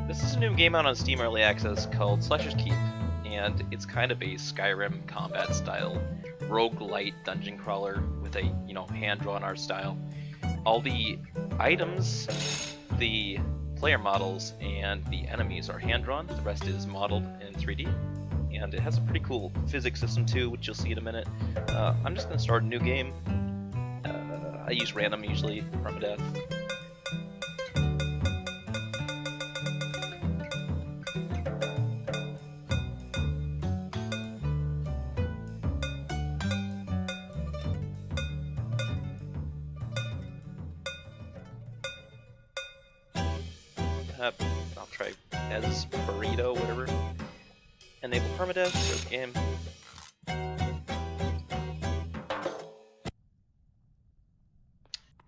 This is a new game out on Steam Early Access called Slasher's Keep, and it's kind of a Skyrim combat style roguelite dungeon crawler with a, hand-drawn art style. All the items, the player models, and the enemies are hand-drawn. The rest is modeled in 3D, and it has a pretty cool physics system too, which you'll see in a minute. I'm just going to start a new game. I use random usually, permadeath. I'll try as burrito, whatever. Enable permadeath for the game.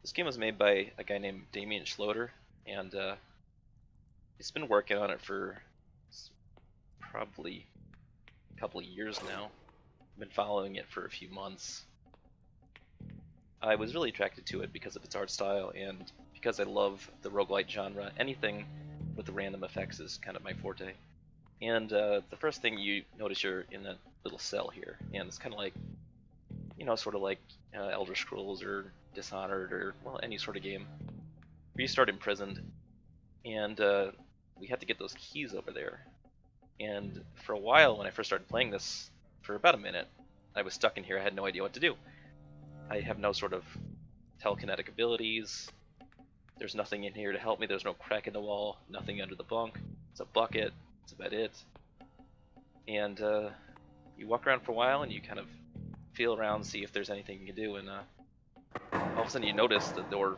This game was made by a guy named Damien Schloter, and he's been working on it for probably a couple of years now. I've been following it for a few months. I was really attracted to it because of its art style and because I love the roguelite genre. Anything with the random effects is kind of my forte. And the first thing you notice, you're in that little cell here, and it's kind of like, sort of like Elder Scrolls or Dishonored or, well, any sort of game where you start imprisoned, and we have to get those keys over there. And for a while, when I first started playing this, for about a minute, I was stuck in here. I had no idea what to do. I have no sort of telekinetic abilities. There's nothing in here to help me. There's no crack in the wall, nothing under the bunk. It's a bucket. That's about it. And you walk around for a while and you kind of feel around, see if there's anything you can do, and all of a sudden you notice the door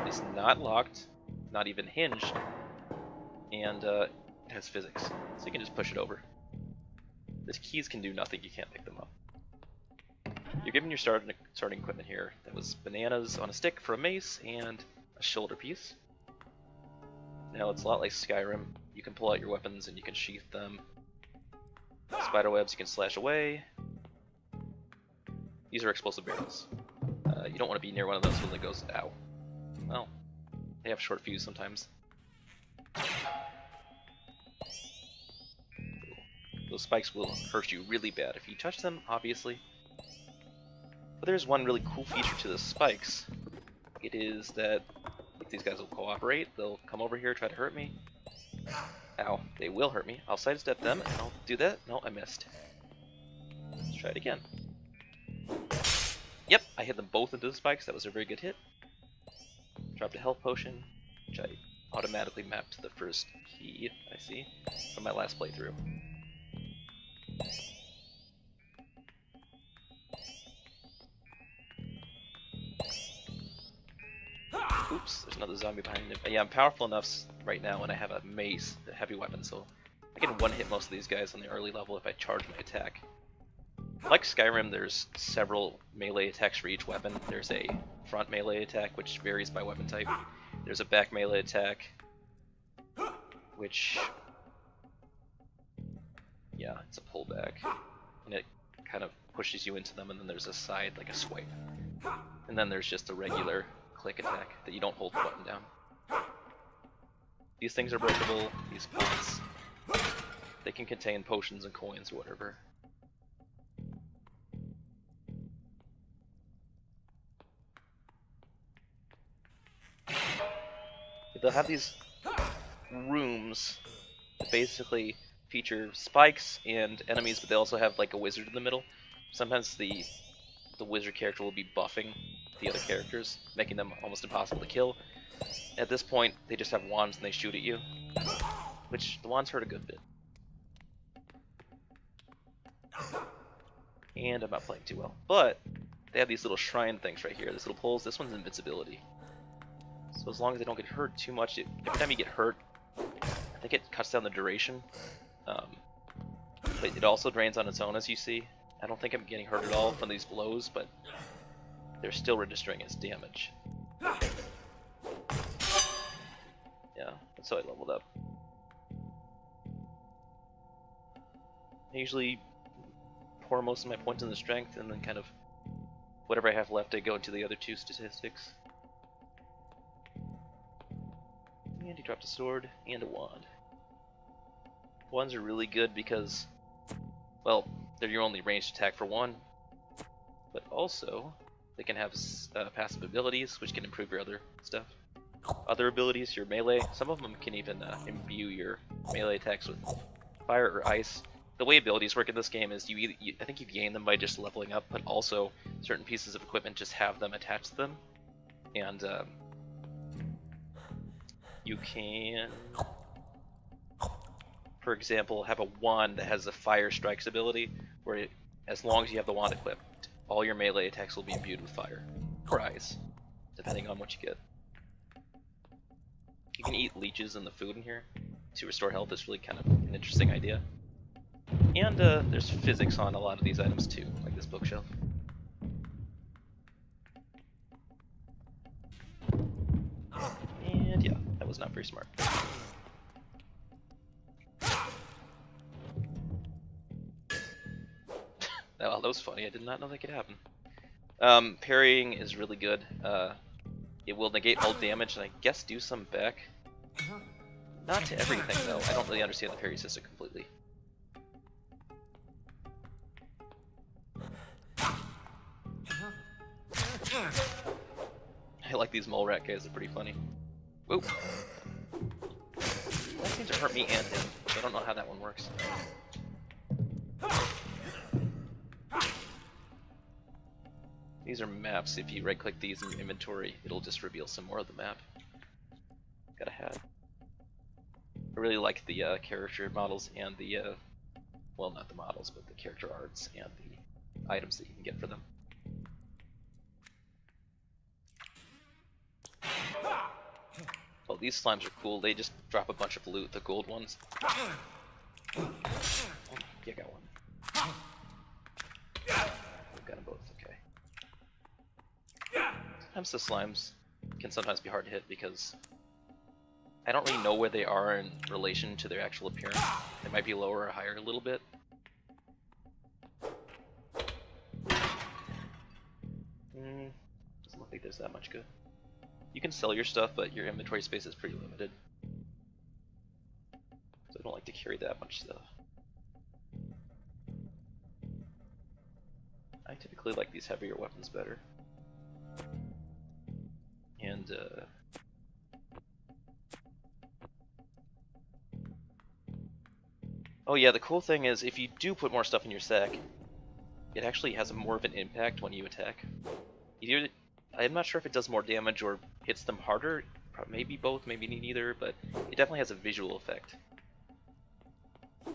is not locked, not even hinged, and it has physics, so you can just push it over. The keys can do nothing, you can't pick them up. You're given your starting equipment here. That was bananas on a stick for a mace and a shoulder piece. Now it's a lot like Skyrim. You can pull out your weapons and you can sheath them. Spider webs you can slash away. These are explosive barrels. You don't want to be near one of those when it goes, ow. Well, they have short fuse sometimes. Those spikes will hurt you really bad if you touch them, obviously. But there's one really cool feature to the spikes. It is that if these guys will cooperate, they'll come over here, try to hurt me. Ow, they will hurt me. I'll sidestep them, and I'll do that. No, I missed. Let's try it again. Yep, I hit them both into the spikes. That was a very good hit. Dropped a health potion, which I automatically mapped to the first key, I see, from my last playthrough. Oops, there's another zombie behind him. But yeah, I'm powerful enough right now when I have a mace, a heavy weapon, so I can one-hit most of these guys on the early level if I charge my attack. Like Skyrim, there's several melee attacks for each weapon. There's a front melee attack, which varies by weapon type. There's a back melee attack, which, yeah, it's a pullback, and it kind of pushes you into them, and then there's a side, like a swipe. And then there's just a regular click attack that you don't hold the button down. These things are breakable, these pots. They can contain potions and coins or whatever. They'll have these rooms that basically feature spikes and enemies, but they also have like a wizard in the middle. Sometimes the wizard character will be buffing the other characters, making them almost impossible to kill. At this point, they just have wands and they shoot at you, which the wands hurt a good bit. And I'm not playing too well. But they have these little shrine things right here, these little poles. This one's invincibility. So as long as they don't get hurt too much, every time you get hurt, I think it cuts down the duration. But it also drains on its own, as you see. I don't think I'm getting hurt at all from these blows, but they're still registering as damage. Yeah, that's how I leveled up. I usually pour most of my points in the strength, and then kind of whatever I have left I go into the other two statistics. And he dropped a sword and a wand. Wands are really good because, well, they're your only ranged attack for one, but also they can have passive abilities, which can improve your other stuff. Other abilities, your melee, some of them can even imbue your melee attacks with fire or ice. The way abilities work in this game is I think you gain them by just leveling up, but also certain pieces of equipment just have them attached to them. And you can, for example, have a wand that has a fire strikes ability, where as long as you have the wand equipped, all your melee attacks will be imbued with fire or ice, depending on what you get. You can eat leeches in the food in here to restore health. It's really kind of an interesting idea. And there's physics on a lot of these items too, like this bookshelf. And yeah, that was not very smart. Oh, that was funny. I did not know that could happen. Parrying is really good. It will negate all damage and I guess do some back. Not to everything though. I don't really understand the parry system completely. I like these mole rat guys, they're pretty funny. Whoop! That seems to hurt me and him, so I don't know how that one works. These are maps. If you right click these in your inventory, it'll just reveal some more of the map. Got a hat. I really like the character models and the, well, not the models, but the character arts and the items that you can get for them. Oh, these slimes are cool. They just drop a bunch of loot, the gold ones. Oh, yeah, I got one. We've got them both, okay. Sometimes the slimes can sometimes be hard to hit because I don't really know where they are in relation to their actual appearance. They might be lower or higher a little bit. Doesn't look like there's that much good. You can sell your stuff, but your inventory space is pretty limited. So I don't like to carry that much stuff. I typically like these heavier weapons better. And oh yeah, the cool thing is if you do put more stuff in your sack, it actually has more of an impact when you attack. I'm not sure if it does more damage or hits them harder, maybe both, maybe neither, but it definitely has a visual effect. The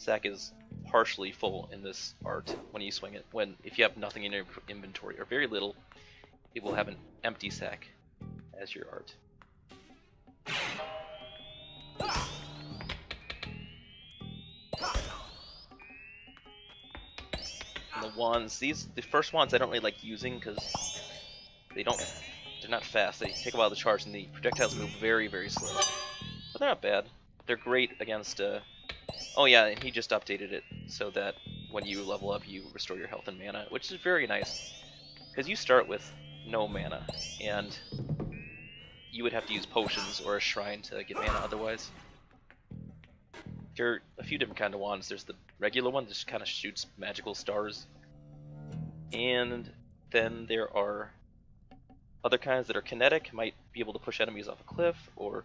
sack is partially full in this art when you swing it. If you have nothing in your inventory, or very little, it will have an empty sack as your art. And the wands, the first wands I don't really like using because they're not fast. They take a while to charge, and the projectiles move very, very slow. But they're not bad. They're great against, oh yeah, and he just updated it so that when you level up, you restore your health and mana, which is very nice. Because you start with no mana, and you would have to use potions or a shrine to get mana otherwise. There are a few different kind of wands. There's the regular one that just kind of shoots magical stars. And then there are other kinds that are kinetic, might be able to push enemies off a cliff, or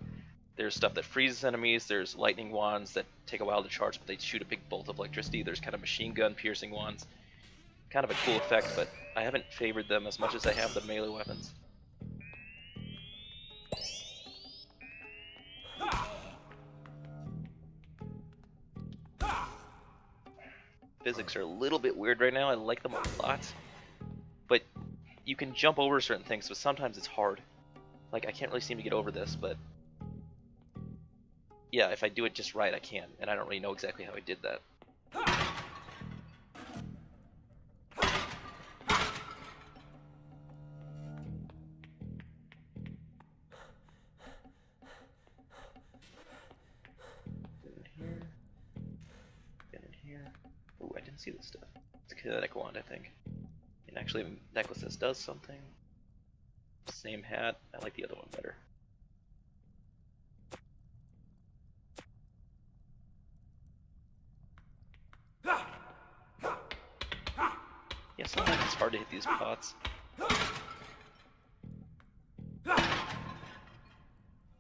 there's stuff that freezes enemies. There's lightning wands that take a while to charge, but they shoot a big bolt of electricity. There's kind of machine gun piercing wands. Kind of a cool effect, but I haven't favored them as much as I have the melee weapons. Physics are a little bit weird right now. I like them a lot, but you can jump over certain things, but sometimes it's hard. Like, I can't really seem to get over this, but yeah, if I do it just right, I can, and I don't really know exactly how I did that. Ooh, I didn't see this stuff. It's a kinetic wand, I think. And actually, the necklace that does something. Same hat. I like the other one better. hard to hit these pots.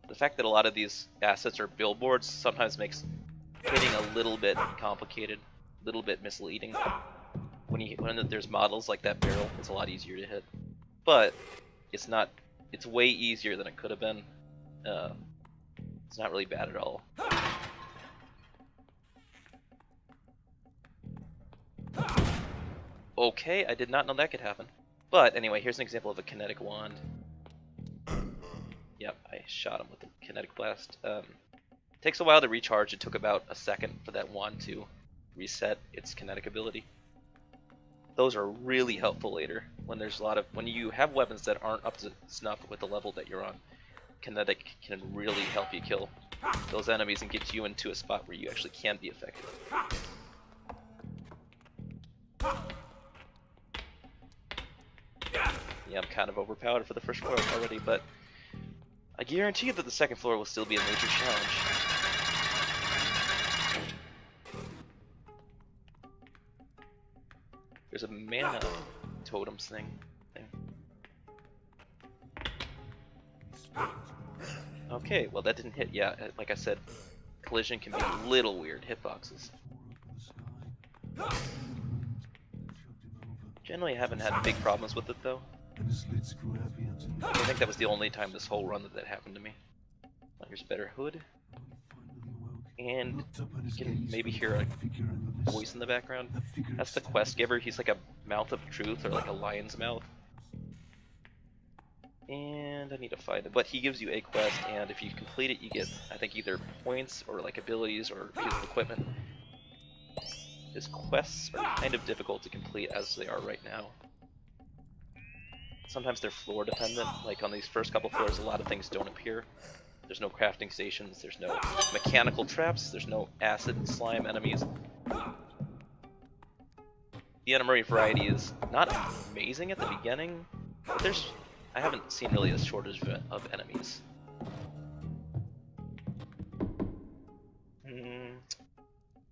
The fact that a lot of these assets are billboards sometimes makes hitting a little bit complicated, a little bit misleading. When there's models like that barrel, it's a lot easier to hit. But it's not. It's way easier than it could have been. It's not really bad at all. Okay, I did not know that could happen. But anyway, here's an example of a kinetic wand. Yep, I shot him with a kinetic blast. Takes a while to recharge. It took about a second for that wand to reset its kinetic ability. Those are really helpful later when you have weapons that aren't up to snuff with the level that you're on. Kinetic can really help you kill those enemies and get you into a spot where you actually can be effective. Yeah, I'm kind of overpowered for the first floor already, but I guarantee you that the second floor will still be a major challenge. There's a mana totems thing. Okay, well that didn't hit. Yeah, like I said, collision can be a little weird. Hitboxes. Generally, I haven't had big problems with it though. I think that was the only time this whole run that happened to me. Here's a better hood. And you can maybe hear a voice in the background. That's the quest giver. He's like a mouth of truth, or like a lion's mouth. And I need to find it. But he gives you a quest, and if you complete it, you get, I think, either points or like abilities or pieces of equipment. His quests are kind of difficult to complete as they are right now. Sometimes they're floor dependent. Like on these first couple floors, a lot of things don't appear. There's no crafting stations, there's no mechanical traps, there's no acid and slime enemies. The enemy variety is not amazing at the beginning, but I haven't seen really a shortage of enemies.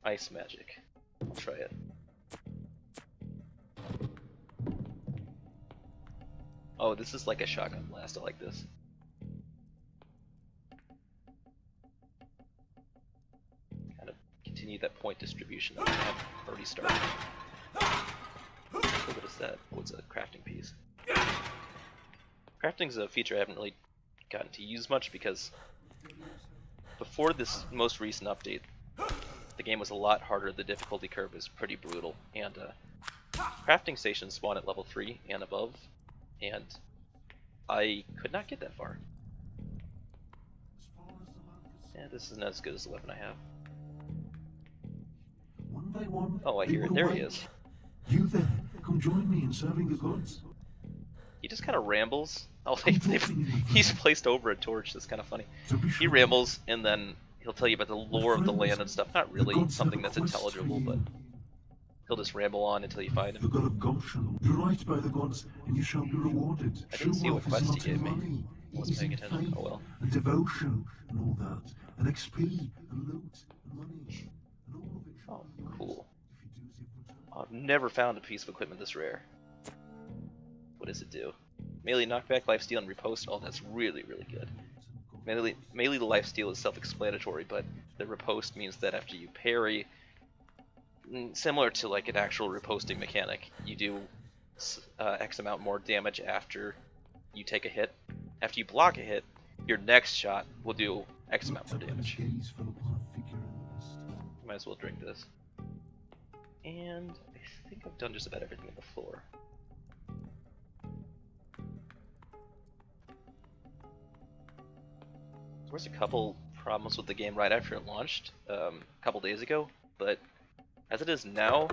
Ice magic. I'll try it. Oh, this is like a shotgun blast. I like this. Kind of continue that point distribution that I have already started. What is that? What's a crafting piece? Crafting is a feature I haven't really gotten to use much because before this most recent update, the game was a lot harder. The difficulty curve is pretty brutal, and crafting stations spawn at level 3 and above, and I could not get that far. Yeah, this isn't as good as the weapon I have. One by one, oh, I hear it. There he is. You then, come join me in serving the gods. He just kind of rambles. Oh, he's placed over a torch. That's kind of funny. He rambles, and then he'll tell you about the lore of the land and stuff. Not really something that's intelligible, but he'll just ramble on until you find him. The god of Goshen, do right by the gods, and you shall be rewarded. I didn't see what quest he gave me. I wasn't paying attention. Oh well. And devotion, and all that, and XP, and loot, and money, and all of it. Oh, cool. I've never found a piece of equipment this rare. What does it do? Melee knockback, lifesteal, and riposte. Oh, that's really, really good. Melee the lifesteal is self-explanatory, but the riposte means that after you parry, similar to like an actual riposting mechanic, you do X amount more damage after you take a hit. After you block a hit, your next shot will do X amount more damage. Might as well drink this. And I think I've done just about everything on the floor. There was a couple problems with the game right after it launched, a couple days ago, but as it is now,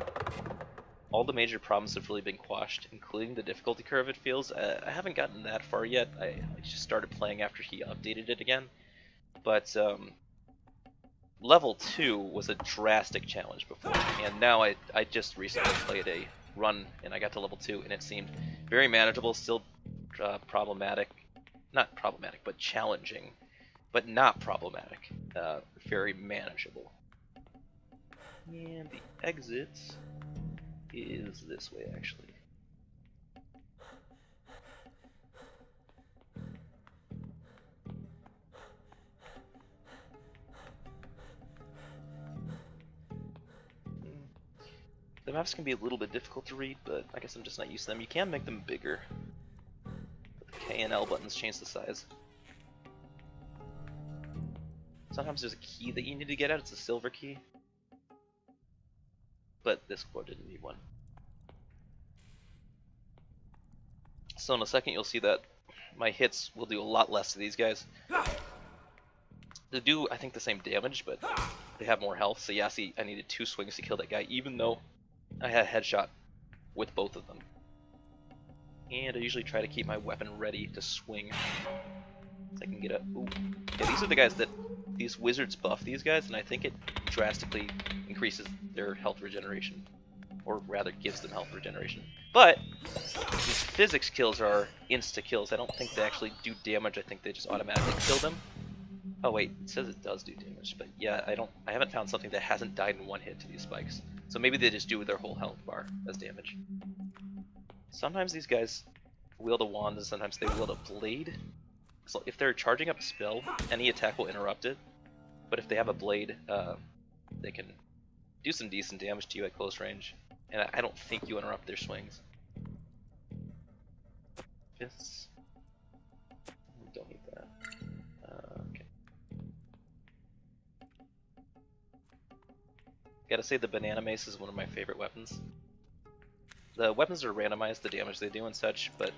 all the major problems have really been quashed, including the difficulty curve, it feels. I haven't gotten that far yet. I just started playing after he updated it again. But level 2 was a drastic challenge before, and now I just recently played a run, and I got to level 2, and it seemed very manageable, still problematic. Not problematic, but challenging. But not problematic. Very manageable. And the exit is this way, actually. maps can be a little bit difficult to read, but I guess I'm just not used to them. You can make them bigger. But the K and L buttons change the size. Sometimes there's a key that you need to get at. It's a silver key. But this core didn't need one. So in a second you'll see that my hits will do a lot less to these guys. They do, I think, the same damage, but they have more health. So yeah, see, I needed 2 swings to kill that guy, even though I had a headshot with both of them. And I usually try to keep my weapon ready to swing. So I can get a... Ooh. Yeah, these are the guys that... These wizards buff these guys, and I think it drastically increases their health regeneration. Or rather, gives them health regeneration. But these physics kills are insta-kills. I don't think they actually do damage. I think they just automatically kill them. Oh wait, it says it does do damage, but yeah, I haven't found something that hasn't died in one hit to these spikes. So maybe they just do their whole health bar as damage. Sometimes these guys wield a wand and sometimes they wield a blade. So if they're charging up a spell, any attack will interrupt it. But if they have a blade, they can do some decent damage to you at close range. And I don't think you interrupt their swings. Fists. Don't need that. Okay. Gotta say the banana mace is one of my favorite weapons. The weapons are randomized, the damage they do and such, but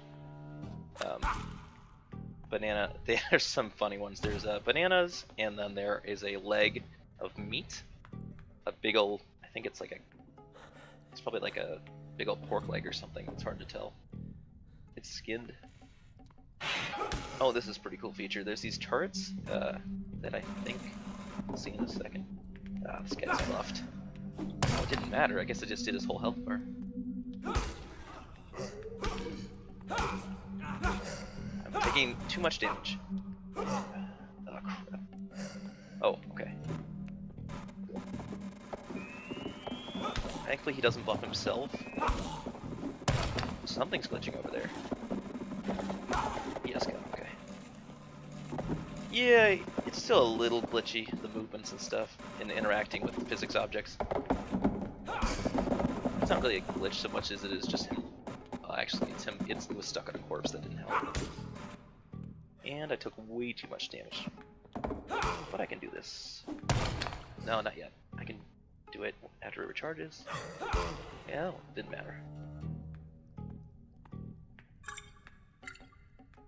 banana, there's some funny ones. There's bananas, and then there is a leg of meat. A big old, I think it's like a, it's probably like a big old pork leg or something. It's hard to tell. It's skinned. Oh, this is a pretty cool feature. There's these turrets that I think we'll see in a second. Ah, this guy's buffed. Oh, it didn't matter. I guess it just did his whole health bar. I'm taking too much damage. Oh, crap. Oh, okay. Thankfully he doesn't buff himself. Something's glitching over there. Yes, okay. Yeah, it's still a little glitchy, the movements and stuff, and interacting with physics objects. It's not really a glitch so much as it is just him. Actually, it's him. It was stuck on a corpse that didn't help. And I took way too much damage. But I can do this. No, not yet. I can do it after it recharges. Yeah, didn't matter.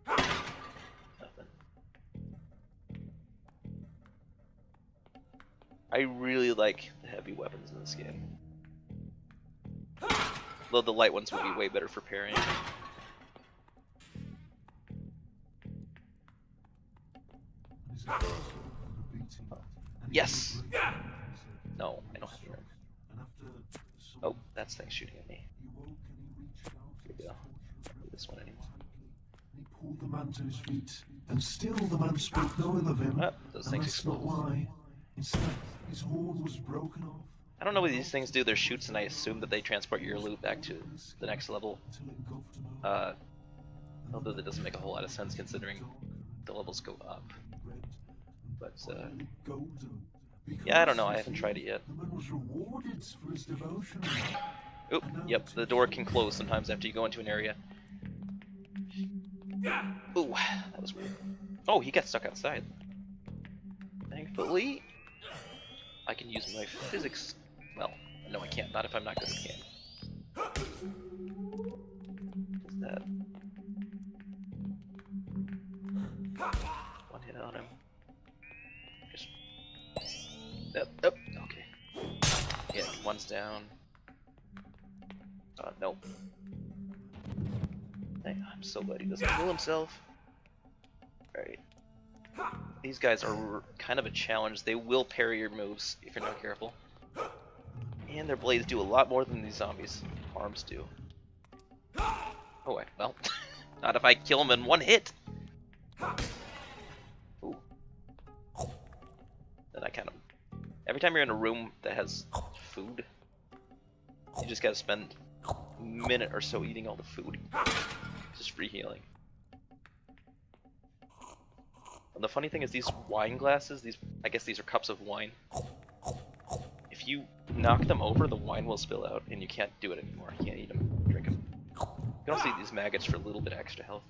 Nothing. I really like the heavy weapons in this game. Though the light ones would be way better for parrying. Yes! No, I don't have to run. Oh, that's thing shooting at me. Here we go. Do this one anymore. He pulled the man to his feet, and still the man spoke no ill of him. Oh, those things explode. Not why. Instead, his horn was broken off. I don't know what these things do. They're shoots, and I assume that they transport your loot back to the next level. Although that doesn't make a whole lot of sense considering the levels go up. But yeah, I don't know. I haven't tried it yet. Oop, yep. The door can close sometimes after you go into an area. Ooh, that was weird. Oh, he got stuck outside. Thankfully, I can use my physics. Well, no, I can't. Not if I'm not good at the game. What's that? One hit on him. Just. Up. Okay. Yeah, one's down. Nope. Hey, I'm so glad he doesn't kill himself. Alright. These guys are kind of a challenge. They will parry your moves if you're not careful. And their blades do a lot more than these zombies' arms do. Oh, wait, well, not if I kill them in one hit. Ooh. Then I kind of... Every time you're in a room that has food, you just gotta spend a minute or so eating all the food. Just free healing. And the funny thing is these wine glasses, I guess these are cups of wine. If if you knock them over, the wine will spill out, and you can't do it anymore. You can't eat them, drink them. You can also eat these maggots for a little bit extra health,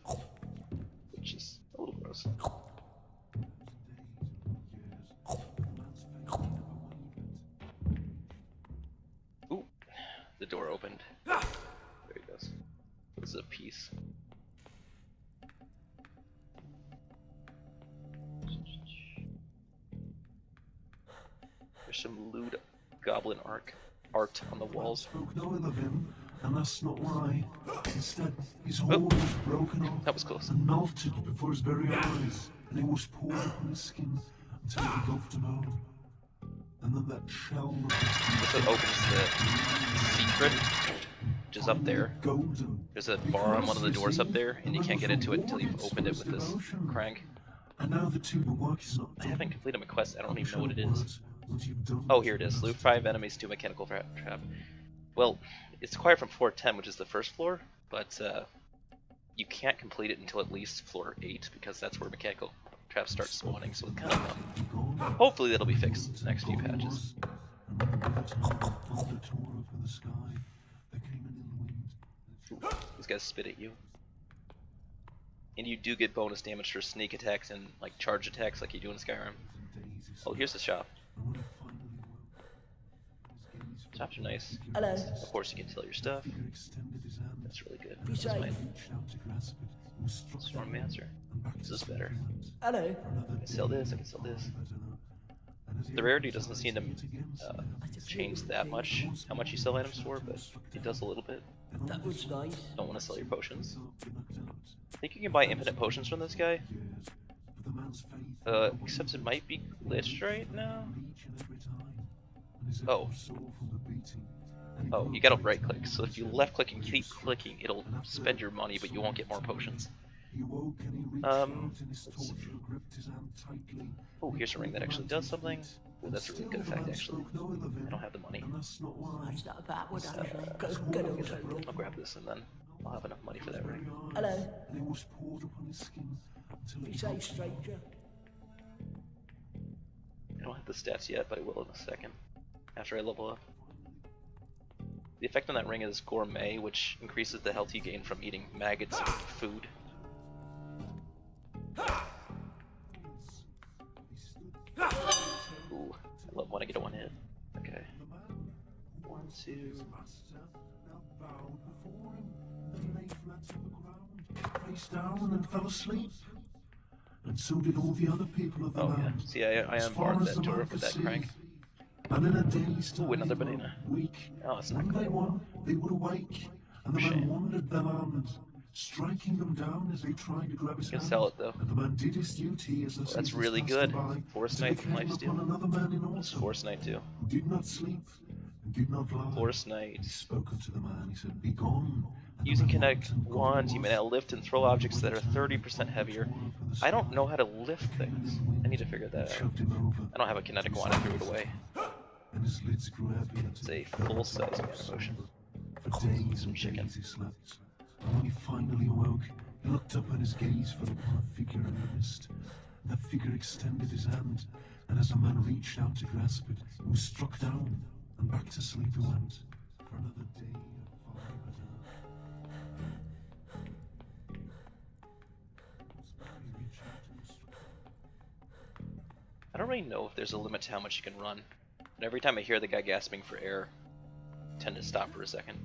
which is a little gross. Ooh, the door opened. There he goes. This is a piece. There's some lewd goblin art on the walls. Spoke no ill of him, and that's not why. Instead, his horn was broken off That was close. and melted before his very eyes, and it was poured upon his skin until it engulfed him all. And then that shell of This one opens the secret, which is up there. golden. There's a bar on one of the doors up there, and you can't get into it until you've opened it with this crank. And now the two work is not I done. haven't completed my quest, I don't even know what it is. Once you've done Oh, here it is. Loot 5 enemies to mechanical trap. Well, it's acquired from floor 10, which is the first floor, but you can't complete it until at least floor 8, because that's where mechanical traps start spawning, so it's kind of dumb. Hopefully that'll be fixed in the next few patches. Ooh, these guys spit at you. And you do get bonus damage for sneak attacks and like charge attacks like you do in Skyrim. Oh, here's the shop. Shops are nice. Hello. Of course, you can sell your stuff. That's really good. Be That's safe. my Storm Master. This is better. Hello. I can sell this, I can sell this. The rarity doesn't seem to change that much, how much you sell items for, but it does a little bit. That was nice. Don't want to sell your potions. I think you can buy infinite potions from this guy. Except it might be glitched right now. Oh. Oh, you gotta right click, so if you left click and keep clicking, it'll spend your money, but you won't get more potions. Let's see. Oh, here's a ring that actually does something. Oh, that's a really good effect, actually. I don't have the money. That's not a bad one, actually. Good old Tony. I'll grab this and then I'll have enough money for that ring. Hello. Be safe, stranger. I don't have the stats yet, but I will in a second, after I level up. The effect on that ring is Gourmet, which increases the health you gain from eating maggots and food. Ooh, I love when I get a one hit. Okay. 1, 2. Face down and fell asleep. And so did all the other people of the Oh yeah. land. See, I As far unbarred as that the door eye with could that see. crank. And in a day's time, Ooh, another banana. week, Oh, it's not one by good. one, they would awake, and the man Shame. wandered the land, striking them down as they tried to grab his You can hand. sell it though. And the man did his duty as the That's seasons really passed good. by, Forest till Knight they from came Lifesteal. upon another man in It's autumn, Forest Knight too. who did not sleep and did not lie. Forest Knight. He spoke unto the man, he said, "Be gone." And the Using man kinetic went, and gone wands, he you was. may now lift and throw objects that are 30% heavier. I don't know how to lift things. I need to figure that out. Shoved him over, I don't have a kinetic wand, I threw it away. and his lids grew heavy It's a full-size man motion. For days Some and chicken. days he slept. And when he finally awoke, he looked up and his gaze fell upon a figure in the mist. That figure extended his hand, and as the man reached out to grasp it, he was struck down, and back to sleep he went. For another day of fire and I don't really know if there's a limit to how much you can run. But every time I hear the guy gasping for air, I tend to stop for a second.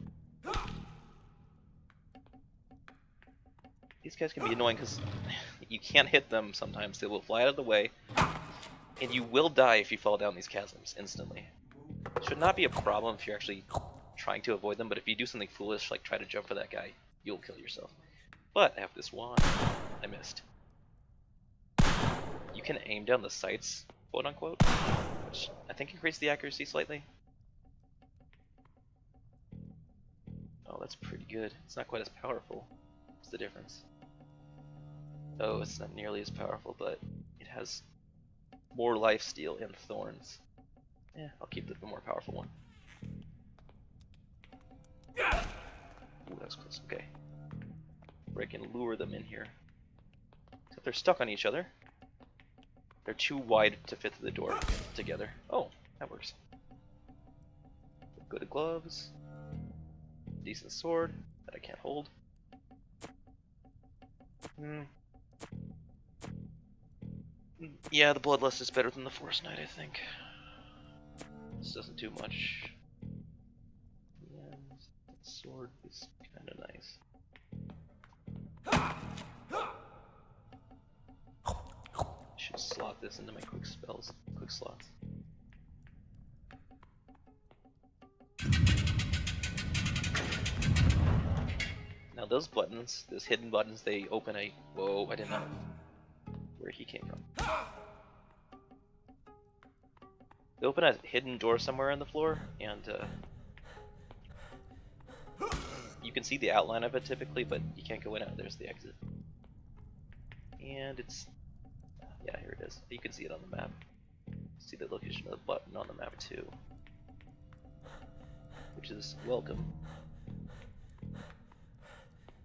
These guys can be annoying because you can't hit them sometimes. They will fly out of the way, and you will die if you fall down these chasms instantly. Should not be a problem if you're actually trying to avoid them, but if you do something foolish like try to jump for that guy, you'll kill yourself. But I have this wand. I missed. You can aim down the sights, quote unquote, which I think increases the accuracy slightly. Oh, that's pretty good. It's not quite as powerful. What's the difference? Oh, it's not nearly as powerful, but it has more lifesteal and thorns. Yeah, I'll keep the more powerful one. Ooh, that was close. Okay. Where I can lure them in here. So if they're stuck on each other, they're too wide to fit through the door together. Oh, that works. Good gloves. Decent sword that I can't hold. Yeah, the Bloodlust is better than the Forest Knight, I think. This doesn't do much. Yeah, that sword is kind of nice. Should slot this into my quick spells, quick slots. Now those buttons, those hidden buttons, they open a... Whoa, I didn't know where he came from. They open a hidden door somewhere on the floor, and you can see the outline of it typically, but you can't go in it. There's the exit. And it's... yeah, here it is. You can see it on the map. See the location of the button on the map too. Which is welcome.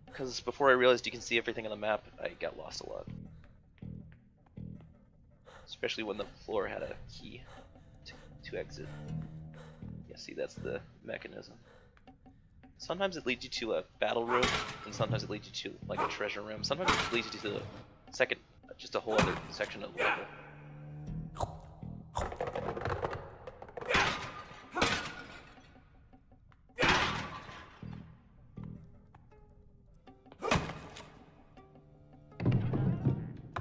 Because before I realized you can see everything on the map, I got lost a lot. Especially when the floor had a key to exit. Yeah, see, that's the mechanism. Sometimes it leads you to a battle room, and sometimes it leads you to like a treasure room. Sometimes it leads you to the second, just a whole other section of the level.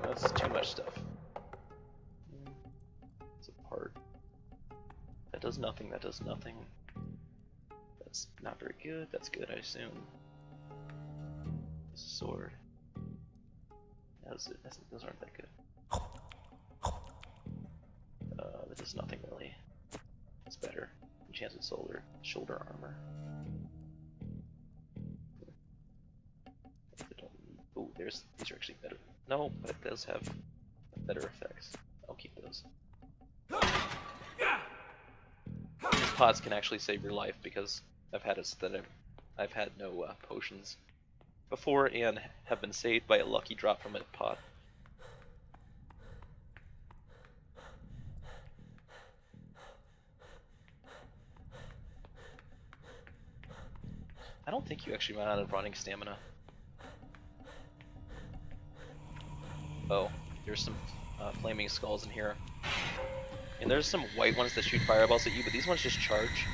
That's too much stuff. It's a part. That does nothing, that does nothing. That's not very good, that's good, I assume. Sword. Those aren't that good. That does nothing really. It's better. Enchanted shoulder armor. Oh, these are actually better. No, but it does have better effects. I'll keep those. These pots can actually save your life because I've had I've had no potions before and have been saved by a lucky drop from a pot. I don't think you actually run out of running stamina. Oh, there's some flaming skulls in here. And there's some white ones that shoot fireballs at you, but these ones just charge.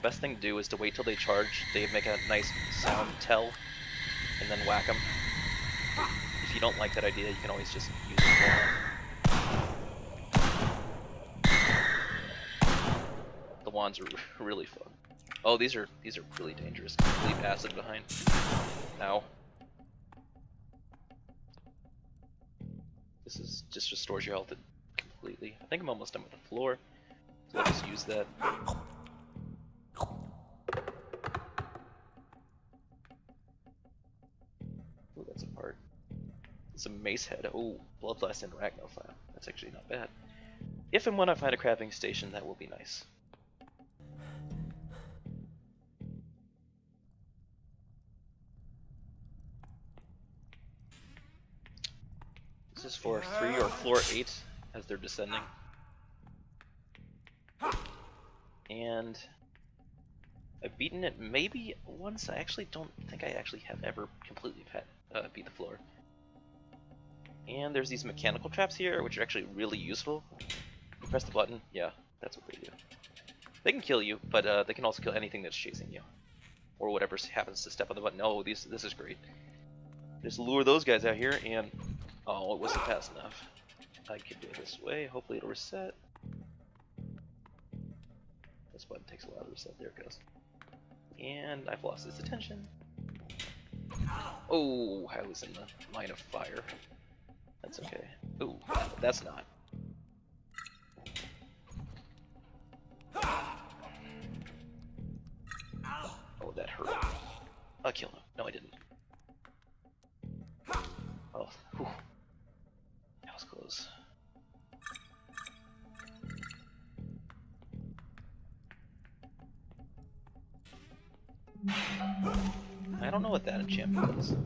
Best thing to do is to wait till they charge, they make a nice sound tell, and then whack them. If you don't like that idea, you can always just use a wand. The wands are really fun. Oh, these are really dangerous. Leave acid behind. Ow. This is just restores your health completely. I think I'm almost done with the floor, so I'll just use that. Ooh, that's a part. It's a mace head. Oh, Bloodlust and Arachnofile. That's actually not bad. If and when I find a crafting station, that will be nice. This is for 3 or floor 8 as they're descending. And I've beaten it maybe once. I actually don't think I actually have ever completely beat the floor. And there's these mechanical traps here, which are actually really useful. You press the button, yeah, that's what they do. They can kill you, but they can also kill anything that's chasing you. Or whatever happens to step on the button. Oh, this is great. Just lure those guys out here and... oh, it wasn't fast enough. I could do it this way. Hopefully it'll reset. This button takes a while to reset. There it goes. And I've lost its attention. Oh, I was in the line of fire. That's okay. Ooh, that's not. Oh, that hurt. I'll kill him. No, I didn't. Oh, whew. That was close. I don't know what that enchantment does.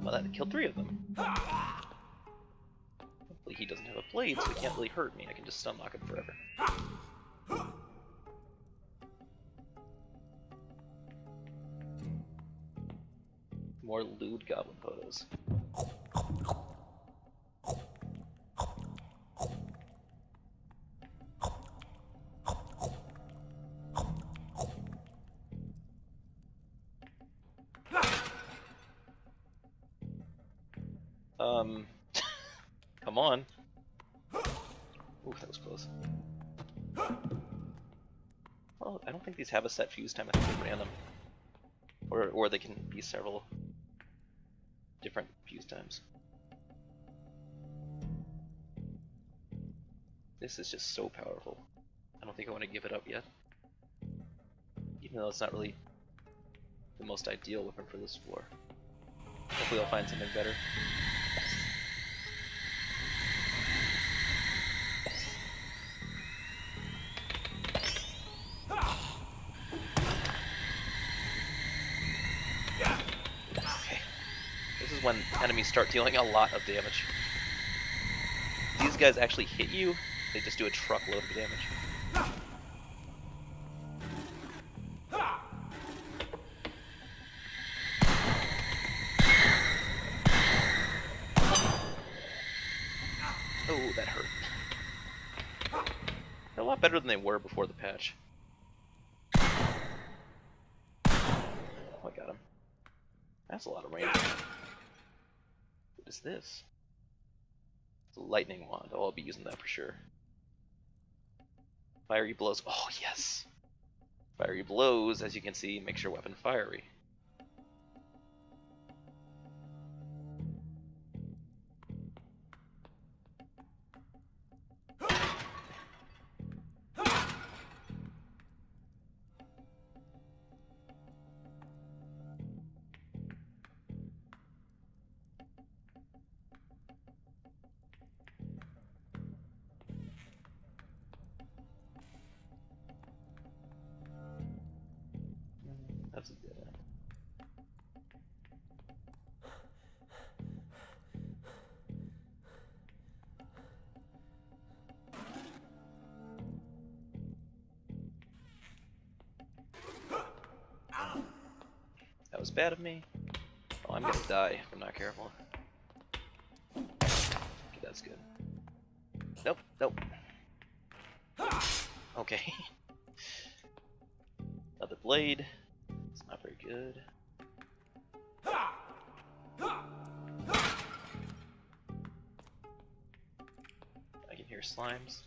Well, that killed 3 of them. Hopefully he doesn't have a blade, so he can't really hurt me. I can just stun lock him forever. More lewd goblin photos. Come on. Ooh, that was close. Well, I don't think these have a set fuse time. I think they're random. Or they can be several different fuse times. This is just so powerful. I don't think I want to give it up yet. Even though it's not really the most ideal weapon for this floor. Hopefully I'll find something better. Okay. This is when enemies start dealing a lot of damage. These guys actually hit you, they just do a truckload of damage. Oh, that hurt. They're a lot better than they were before the patch. Oh, I got him. That's a lot of range. What is this? It's a lightning wand. Oh, I'll be using that for sure. Fiery blows. Oh, yes! Fiery blows, as you can see, makes your weapon fiery. That's a dead end. That was bad of me. Oh, I'm gonna die if I'm not careful. Okay, that's good. Nope, nope. Okay. Another blade. It's not very good. I can hear slimes.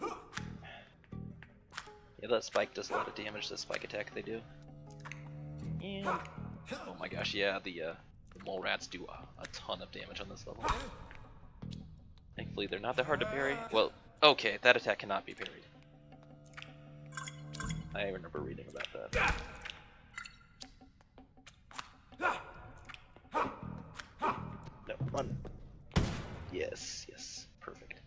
Yeah, that spike does a lot of damage, the spike attack they do. And oh my gosh, yeah, the mole rats do a ton of damage on this level. Thankfully they're not that hard to parry. Well, okay, that attack cannot be parried. I remember reading about that. No, run. Yes, yes, perfect.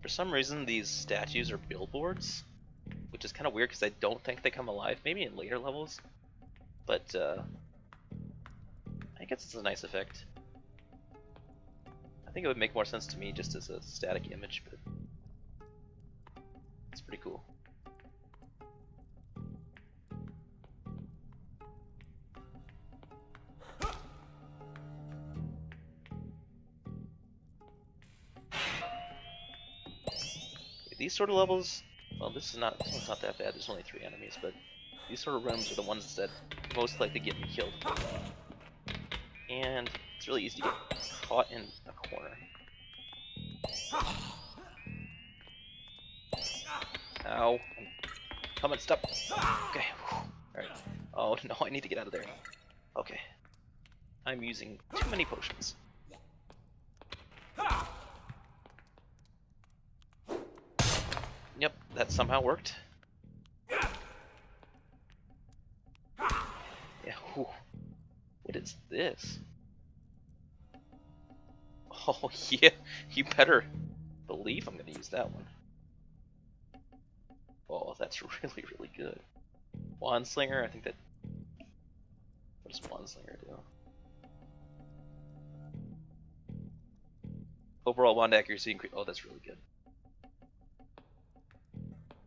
For some reason, these statues are billboards, which is kind of weird because I don't think they come alive. Maybe in later levels, but I guess it's a nice effect. I think it would make more sense to me just as a static image, but it's pretty cool. These sort of levels, well, this one's not that bad. There's only 3 enemies, but these sort of rooms are the ones that most likely get me killed. And it's really easy to get caught in a corner. Ow. I'm coming, stop. Okay. Alright. Oh no, I need to get out of there. Okay. I'm using too many potions. Yep, that somehow worked. Yeah, whew. What is this? Oh yeah, you better believe I'm gonna use that one. Oh, that's really, really good. Wand Slinger, I think that... What does Wand Slinger do? Overall wand accuracy increase. Oh, that's really good.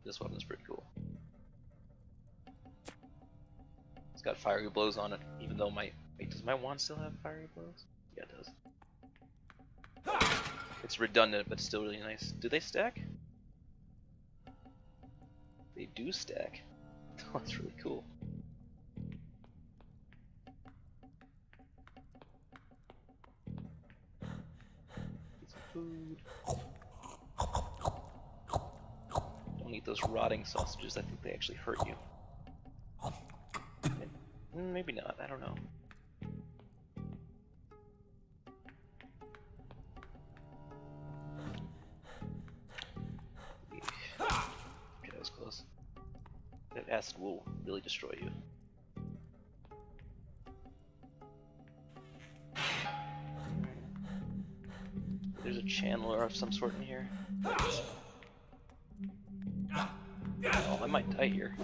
This weapon is pretty cool. It's got fiery blows on it, even though my... Wait, does my wand still have fiery blows? Yeah, it does. It's redundant, but still really nice. Do they stack? They do stack. Oh, that's really cool. Get some food. Don't eat those rotting sausages. I think they actually hurt you. Maybe not. I don't know. Okay, that was close. That acid will really destroy you. There's a channeler of some sort in here. Oh, I might die here.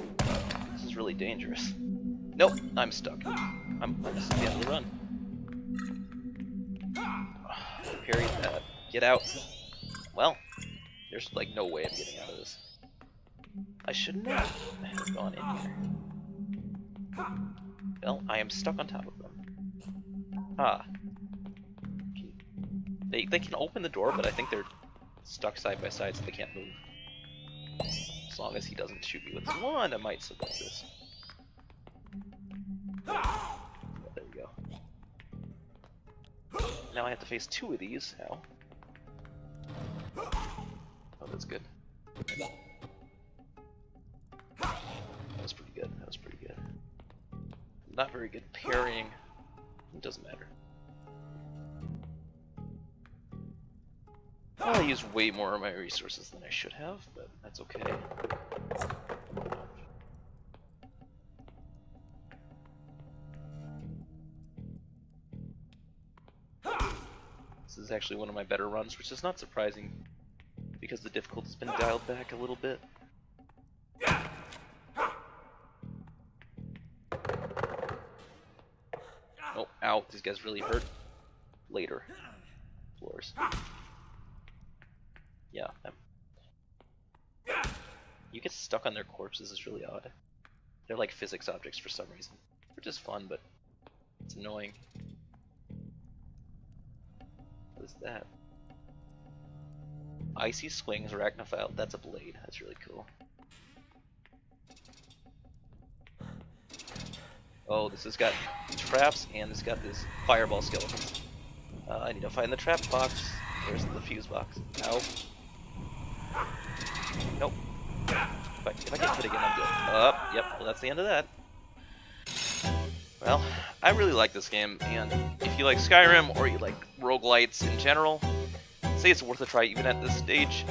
This is really dangerous. Nope, I'm stuck. This is the end of the run. Parry that. Get out. Well, there's like no way of getting out of this. I shouldn't have gone in here. Well, I am stuck on top of them. Ah. They can open the door, but I think they're stuck side by side, so they can't move. As long as he doesn't shoot me with his wand, I might survive this. Oh, there we go. Now I have to face two of these. How? Oh, that's good. That was pretty good. That was pretty good. Not very good parrying. It doesn't matter. I used way more of my resources than I should have, but that's okay. This is actually one of my better runs, which is not surprising because the difficulty's been dialed back a little bit. Oh, ow, these guys really hurt. Later. Floors. Yeah. You get stuck on their corpses is really odd. They're like physics objects for some reason. Which is fun, but it's annoying. What is that? Icy Swings, Arachnophile. That's a blade. That's really cool. Oh, this has got traps and it's got this fireball skeletons. I need to find the trap box. Where's the fuse box? Ow. Nope. If I get hit again, I'm good. Yep, well that's the end of that. Well, I really like this game, and if you like Skyrim, or you like roguelites in general, I'd say it's worth a try even at this stage.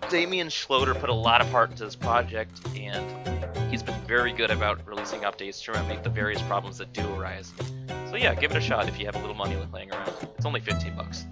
Damian Schloeder put a lot of heart into this project, and he's been very good about releasing updates to remedy the various problems that do arise. So yeah, give it a shot if you have a little money laying around. It's only $15.